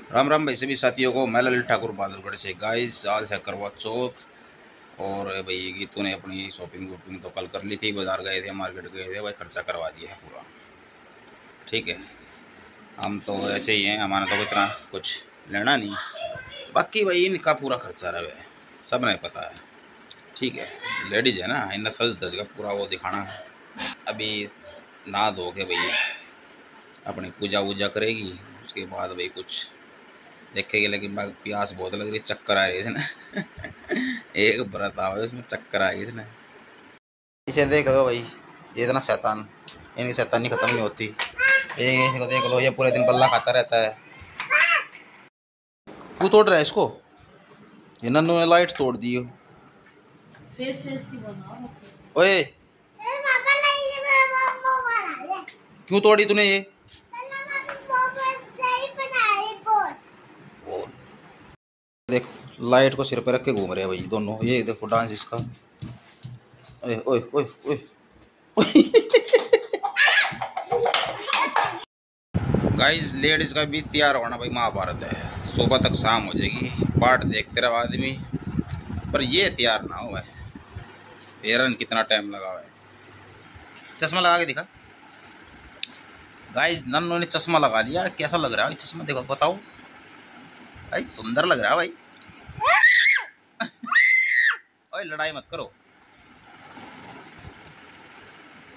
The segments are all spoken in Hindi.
राम राम भाई सभी साथियों को। मैं ललित ठाकुर बहादुरगढ़ से। गाइस आज है करवा चौथ और भाई गीतू ने अपनी शॉपिंग वॉपिंग तो कल कर ली थी। बाजार गए थे, मार्केट गए थे, भाई खर्चा करवा दिया है पूरा। ठीक है, हम तो ऐसे ही हैं, हमारा तो इतना कुछ लेना नहीं। बाकी भाई इनका पूरा खर्चा रहे, सब नहीं पता है। ठीक है, लेडीज है ना, इन सज धज का पूरा वो दिखाना है। अभी नहा धो के भाई अपनी पूजा वूजा करेगी, उसके बाद भाई कुछ देखेगी। लेकिन प्यास बहुत लग रही, चक्कर आ रही है इसने एक व्रत आवे उसमें चक्कर आ गई इसने। इसे देख लो भाई, ये इतना शैतान, इनकी शैतानी खत्म नहीं होती। ये देख लो, ये पूरे दिन बल्ला खाता रहता है। क्यों तोड़ रहा है इसको? ये नन्नू ने लाइट तोड़ दी हो। ओए क्यों तोड़ी तूने ये? देखो लाइट को सिर पे रख के घूम रहे हैं भाई दोनों। ये देखो डांस इसका। ओए ओए ओए ओए गाइस लेडीज का भी तैयार होना भाई महाभारत है। सुबह तक शाम हो जाएगी, पाठ देखते रहो आदमी, पर ये तैयार ना हो। हेरन कितना टाइम लगा हुआ है। चश्मा लगा के दिखा। गाइस नन्नू ने चश्मा लगा लिया। कैसा लग रहा है चश्मा? देखो बताओ भाई, सुंदर लग रहा है भाई। ओए लड़ाई मत करो,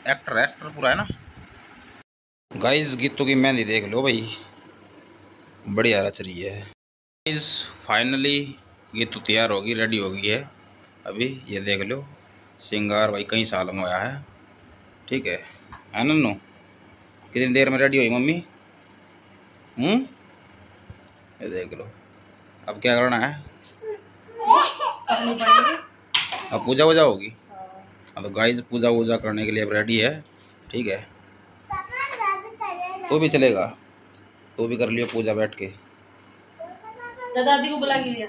एक्टर पूरा है ना। गाइस गीतों की मेहंदी देख लो भाई, बढ़िया रच रही है। गाइस फाइनली गीतू तैयार होगी, रेडी हो गई है। अभी ये देख लो, श्रृंगार भाई कई साल में होया है। ठीक है नन्नू? कितनी देर में रेडी हुई मम्मी? ये देख लो। अब क्या करना है? अब पूजा वूजा होगी। तो गाइस पूजा वूजा करने के लिए अब रेडी है। ठीक है, तो भी चलेगा, तो भी कर लियो पूजा बैठ के। दादी को बुला के लिया।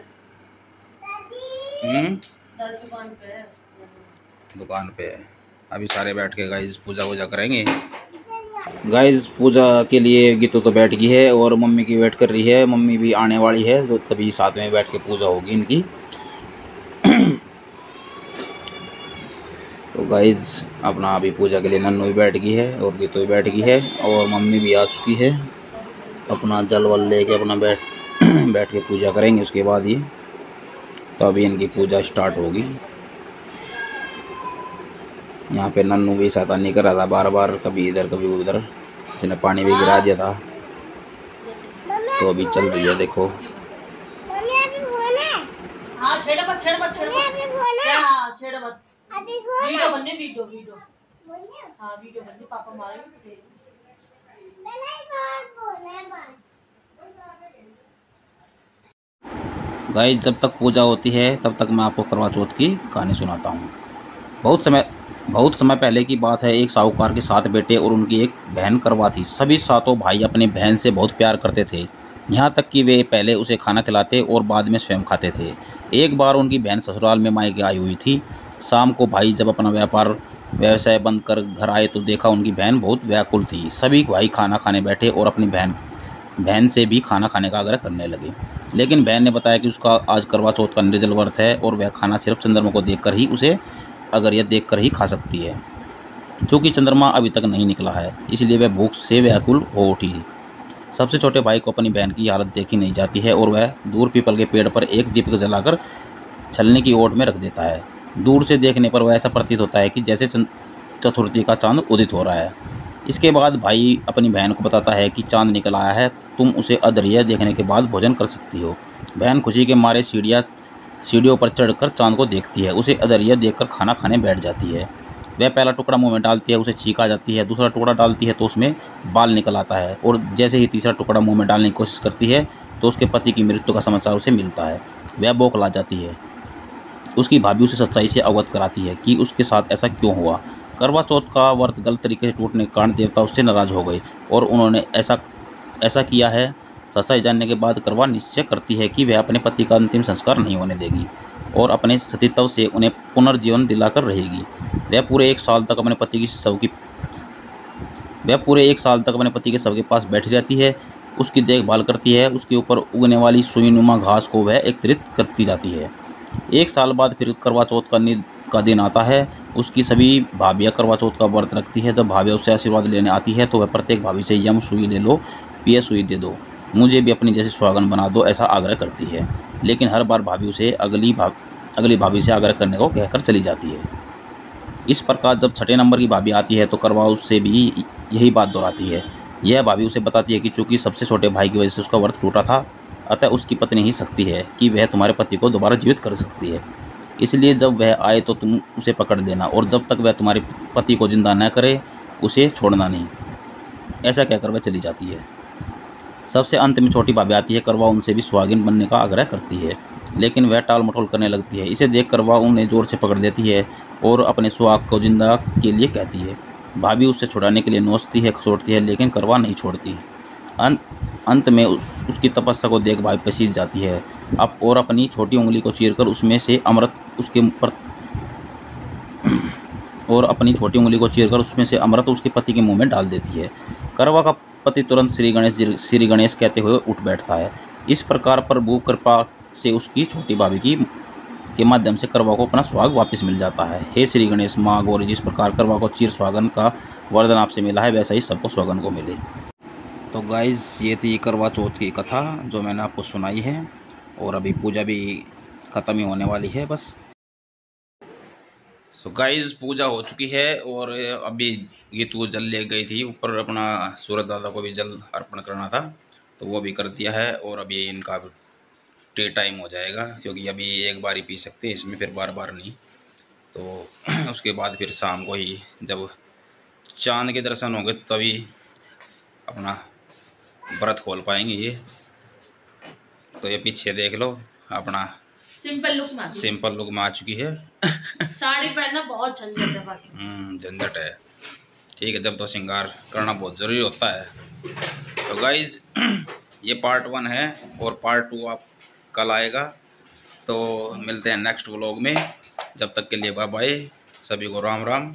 दुकान पे है। अभी सारे बैठ के गाइस पूजा वूजा करेंगे। गाइस पूजा के लिए गीतू तो बैठ गई है और मम्मी की वेट कर रही है। मम्मी भी आने वाली है तो तभी साथ में बैठ के पूजा होगी इनकी। तो गाइस अपना अभी पूजा के लिए नन्नू भी बैठ गई है और गीतू भी बैठ गई है और मम्मी भी आ चुकी है। अपना जल वल लेके अपना बैठ के पूजा करेंगे। उसके बाद ही तो अभी इनकी पूजा स्टार्ट होगी। यहाँ पे नन्नू भी शैतानी कर रहा था बार बार, कभी इधर कभी उधर। इसने पानी भी गिरा दिया था। तो अभी चल रही है देखो। गाइस जब तक पूजा होती है तब तक मैं आपको करवा चौथ की कहानी सुनाता हूँ। बहुत समय पहले की बात है। एक साहूकार के 7 बेटे और उनकी एक बहन करवा थी। सभी 7 भाई अपनी बहन से बहुत प्यार करते थे, यहाँ तक कि वे पहले उसे खाना खिलाते और बाद में स्वयं खाते थे। एक बार उनकी बहन ससुराल में मायके आई हुई थी। शाम को भाई जब अपना व्यवसाय बंद कर घर आए तो देखा उनकी बहन बहुत व्याकुल थी। सभी भाई खाना खाने बैठे और अपनी बहन से भी खाना खाने का आग्रह करने लगे। लेकिन बहन ने बताया कि उसका आज करवा चौथ का निर्जल व्रत है और वह खाना सिर्फ चंद्रमा को देखकर ही यह देखकर ही खा सकती है। क्योंकि चंद्रमा अभी तक नहीं निकला है, इसलिए वह भूख से व्याकुल हो उठी। सबसे छोटे भाई को अपनी बहन की हालत देखी नहीं जाती है और वह दूर पीपल के पेड़ पर एक दीपक जलाकर छलने की ओट में रख देता है। दूर से देखने पर वह ऐसा प्रतीत होता है कि जैसे चतुर्थी का चांद उदित हो रहा है। इसके बाद भाई अपनी बहन को बताता है कि चांद निकल आया है, तुम उसे अधरिया देखने के बाद भोजन कर सकती हो। बहन खुशी के मारे सीढ़ियों पर चढ़कर चांद को देखती है। उसे अधरिया देखकर खाना खाने बैठ जाती है। वह पहला टुकड़ा मुंह में डालती है, उसे छींक आ जाती है। दूसरा टुकड़ा डालती है तो उसमें बाल निकल आता है और जैसे ही तीसरा टुकड़ा मुंह में डालने की कोशिश करती है तो उसके पति की मृत्यु का समाचार उसे मिलता है। वह बौखला जाती है। उसकी भाभी उसे सच्चाई से अवगत कराती है कि उसके साथ ऐसा क्यों हुआ। करवा चौथ का व्रत गलत तरीके से टूटने के कारण देवता उससे नाराज हो गए और उन्होंने ऐसा किया है। सच्चाई जानने के बाद करवा निश्चय करती है कि वह अपने पति का अंतिम संस्कार नहीं होने देगी और अपने सतीत्व से उन्हें पुनर्जीवन दिलाकर रहेगी। वह पूरे 1 साल तक अपने पति के शव के पास बैठी रहती है। उसकी देखभाल करती है। उसके ऊपर उगने वाली सुईनुमा घास को वह एकत्रित करती जाती है। 1 साल बाद फिर करवा चौथ का दिन आता है। उसकी सभी भाभियाँ करवा चौथ का व्रत रखती है। जब भाभियाँ उससे आशीर्वाद लेने आती है तो वह प्रत्येक भाभी से यम सुई ले लो, पिए सुई दे दो, मुझे भी अपनी जैसी सुहागन बना दो, ऐसा आग्रह करती है। लेकिन हर बार भाभी उसे अगली भाभी से आग्रह करने को कहकर चली जाती है। इस प्रकार जब छठे नंबर की भाभी आती है तो करवा उससे भी यही बात दोहराती है। यह भाभी उसे बताती है कि चूंकि सबसे छोटे भाई की वजह से उसका व्रत टूटा था, अतः उसकी पत्नी ही शक्ति है कि वह तुम्हारे पति को दोबारा जीवित कर सकती है। इसलिए जब वह आए तो तुम उसे पकड़ लेना, और जब तक वह तुम्हारे पति को जिंदा न करे उसे छोड़ना नहीं। ऐसा कहकर वह चली जाती है। सबसे अंत में छोटी भाभी आती है। करवा उनसे भी सुहागिन बनने का आग्रह करती है, लेकिन वह टाल मटोल करने लगती है। इसे देख करवा उन्हें जोर से पकड़ लेती है और अपने सुहाग को जिंदा के लिए कहती है। भाभी उससे छुड़ाने के लिए नोचती है, खसोटती है, लेकिन करवा नहीं छोड़ती। अंत में उसकी तपस्या को देख भाभी पसीज जाती है अब, और अपनी छोटी उंगली को चीरकर उसमें से अमृत उसके पति के मुंह में डाल देती है। करवा का पति तुरंत श्री गणेश कहते हुए उठ बैठता है। इस प्रकार प्रभु कृपा से उसकी छोटी भाभी के माध्यम से करवा को अपना सुहाग वापस मिल जाता है। हे श्री गणेश, माँ गौरी, जिस प्रकार करवा को चीर सुहागन का वरदान आपसे मिला है, वैसा ही सबको सुहागन को मिले। तो गाइज़, ये थी करवा चौथ की कथा जो मैंने आपको सुनाई है, और अभी पूजा भी ख़त्म ही होने वाली है बस। सो गाइज़, पूजा हो चुकी है और अभी गीतू जल ले गई थी ऊपर, अपना सूरज दादा को भी जल अर्पण करना था तो वो भी कर दिया है। और अभी इनका टी टाइम हो जाएगा, क्योंकि अभी एक बार ही पी सकते हैं इसमें, फिर बार बार नहीं। तो उसके बाद फिर शाम को ही जब चांद के दर्शन होंगे तभी अपना व्रत खोल पाएंगे ये। तो ये पीछे देख लो, अपना सिंपल लुक में आ चुकी है। साड़ी पहनना बहुत झंझट है बाकी। झंझट है, ठीक है, जब तो श्रृंगार करना बहुत ज़रूरी होता है। तो गाइज, ये पार्ट 1 है और पार्ट 2 आप कल आएगा। तो मिलते हैं नेक्स्ट व्लॉग में, जब तक के लिए बाय बाय, सभी को राम राम।